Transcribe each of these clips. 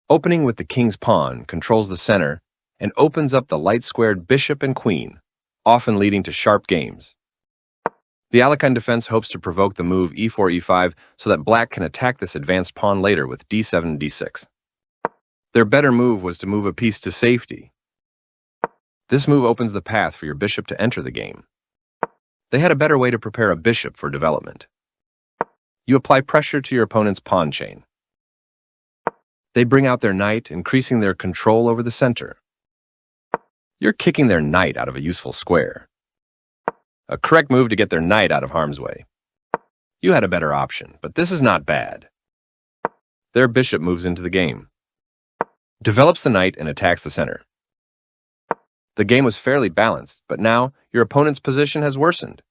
Opening with the king's pawn controls the center and opens up the light-squared bishop and queen, often leading to sharp games. The Alekhine defense hopes to provoke the move e4-e5 so that black can attack this advanced pawn later with d7 and d6. Their better move was to move a piece to safety. This move opens the path for your bishop to enter the game. They had a better way to prepare a bishop for development. You apply pressure to your opponent's pawn chain. They bring out their knight, increasing their control over the center. You're kicking their knight out of a useful square. A correct move to get their knight out of harm's way. You had a better option, but this is not bad. Their bishop moves into the game, develops the knight, and attacks the center. The game was fairly balanced, but now your opponent's position has worsened.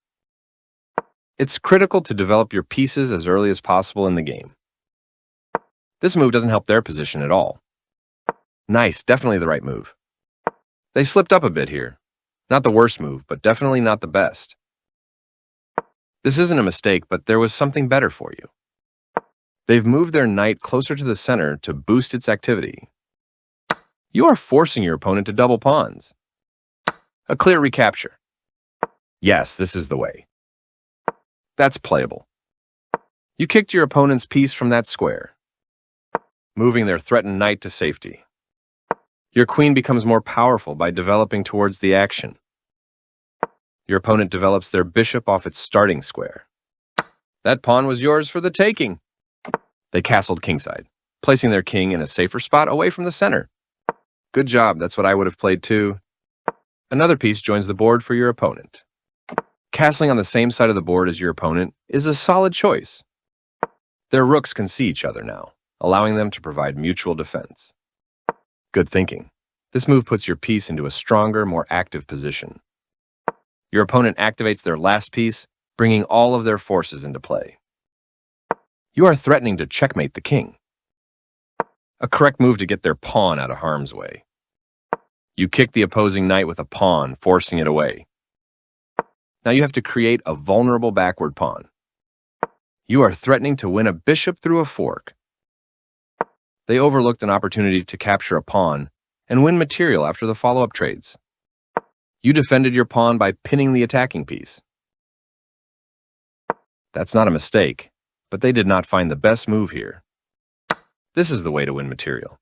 It's critical to develop your pieces as early as possible in the game. This move doesn't help their position at all. Nice, definitely the right move. They slipped up a bit here. Not the worst move, but definitely not the best. This isn't a mistake, but there was something better for you. They've moved their knight closer to the center to boost its activity. You are forcing your opponent to double pawns. A clear recapture. Yes, this is the way. That's playable. You kicked your opponent's piece from that square, moving their threatened knight to safety. Your queen becomes more powerful by developing towards the action. Your opponent develops their bishop off its starting square. That pawn was yours for the taking. They castled kingside, placing their king in a safer spot away from the center. Good job, that's what I would have played too. Another piece joins the board for your opponent. Castling on the same side of the board as your opponent is a solid choice. Their rooks can see each other now, allowing them to provide mutual defense. Good thinking. This move puts your piece into a stronger, more active position. Your opponent activates their last piece, bringing all of their forces into play. You are threatening to checkmate the king. A correct move to get their pawn out of harm's way. You kick the opposing knight with a pawn, forcing it away. Now you have to create a vulnerable backward pawn. You are threatening to win a bishop through a fork. They overlooked an opportunity to capture a pawn and win material after the follow-up trades. You defended your pawn by pinning the attacking piece. That's not a mistake, but they did not find the best move here. This is the way to win material.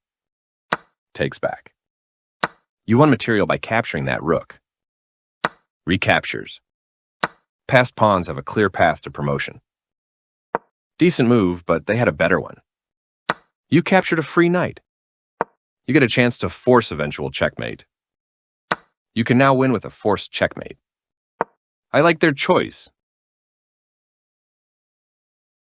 Takes back. You won material by capturing that rook. Recaptures. Passed pawns have a clear path to promotion. Decent move, but they had a better one. You captured a free knight. You get a chance to force eventual checkmate. You can now win with a forced checkmate. I like their choice.